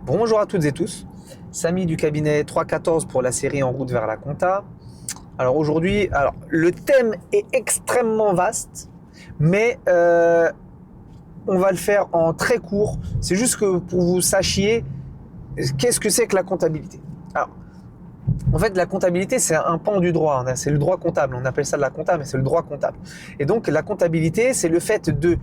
Bonjour à toutes et tous, Samy du cabinet 314 pour la série En route vers la compta. Alors aujourd'hui, le thème est extrêmement vaste, mais on va le faire en très court. C'est juste que pour vous sachiez qu'est-ce que c'est que la comptabilité. Alors, en fait, la comptabilité, c'est un pan du droit. C'est le droit comptable. On appelle ça de la compta, mais c'est le droit comptable. Et donc, la comptabilité, c'est le fait de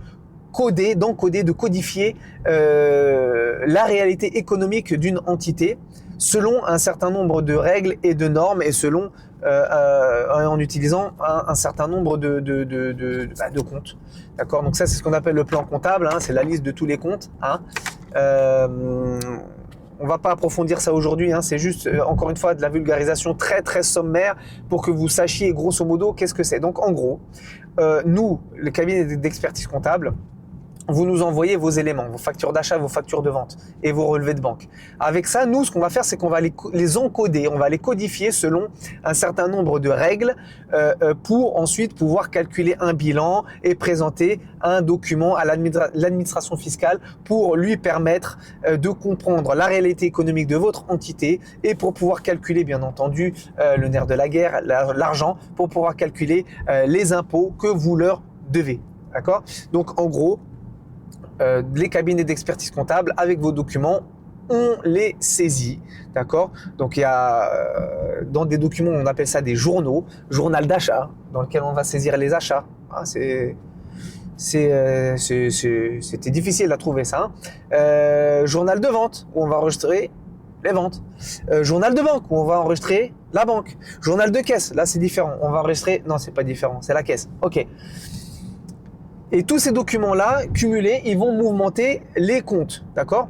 d'encoder, de codifier la réalité économique d'une entité selon un certain nombre de règles et de normes et selon en utilisant un certain nombre de comptes. D'accord. Donc ça, c'est ce qu'on appelle le plan comptable. C'est la liste de tous les comptes. On va pas approfondir ça aujourd'hui, c'est juste encore une fois de la vulgarisation très très sommaire pour que vous sachiez grosso modo qu'est-ce que c'est. Donc en gros, nous, le cabinet d'expertise comptable, vous nous envoyez vos éléments, vos factures d'achat, vos factures de vente et vos relevés de banque. Avec ça, nous, ce qu'on va faire, c'est qu'on va les encoder, on va les codifier selon un certain nombre de règles pour ensuite pouvoir calculer un bilan et présenter un document à l'administration fiscale pour lui permettre de comprendre la réalité économique de votre entité et pour pouvoir calculer, bien entendu, le nerf de la guerre, l'argent, pour pouvoir calculer les impôts que vous leur devez. D'accord ? Donc, en gros, les cabinets d'expertise comptable, avec vos documents, on les saisit, d'accord? Donc il y a dans des documents, on appelle ça des journaux, journal d'achat, dans lequel on va saisir les achats. C'était difficile à trouver ça. Journal de vente, où on va enregistrer les ventes. Journal de banque, où on va enregistrer la banque. Journal de caisse, là c'est différent. On va enregistrer, non c'est pas différent, c'est la caisse. Ok. Et tous ces documents-là, cumulés, ils vont mouvementer les comptes, d'accord?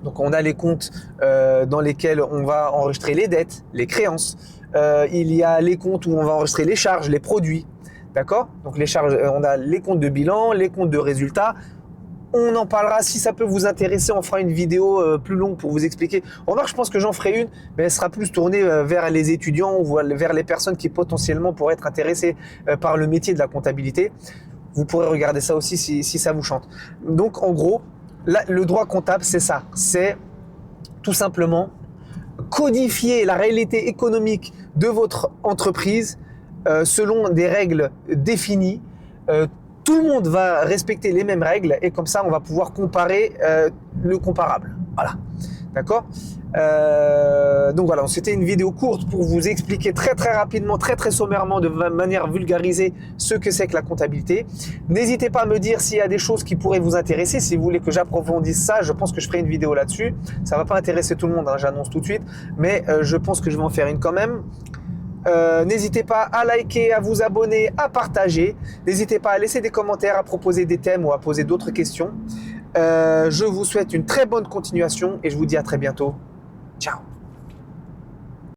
Donc, on a les comptes dans lesquels on va enregistrer les dettes, les créances. Il y a les comptes où on va enregistrer les charges, les produits, d'accord? Donc, les charges, on a les comptes de bilan, les comptes de résultats. On en parlera si ça peut vous intéresser. On fera une vidéo plus longue pour vous expliquer. Remarque, je pense que j'en ferai une, mais elle sera plus tournée vers les étudiants ou vers les personnes qui potentiellement pourraient être intéressées par le métier de la comptabilité. Vous pourrez regarder ça aussi si ça vous chante. Donc, en gros, le droit comptable, c'est ça. C'est tout simplement codifier la réalité économique de votre entreprise selon des règles définies. Tout le monde va respecter les mêmes règles et comme ça, on va pouvoir comparer le comparable. Voilà. D'accord ? Donc voilà, c'était une vidéo courte pour vous expliquer très très rapidement, très très sommairement, de manière vulgarisée, ce que c'est que la comptabilité. N'hésitez pas à me dire s'il y a des choses qui pourraient vous intéresser. Si vous voulez que j'approfondisse ça, je pense que je ferai une vidéo là-dessus. Ça va pas intéresser tout le monde, j'annonce tout de suite, mais je pense que je vais en faire une quand même. N'hésitez pas à liker, à vous abonner, à partager. N'hésitez pas à laisser des commentaires, à proposer des thèmes ou à poser d'autres questions. Je vous souhaite une très bonne continuation et je vous dis à très bientôt. Ciao.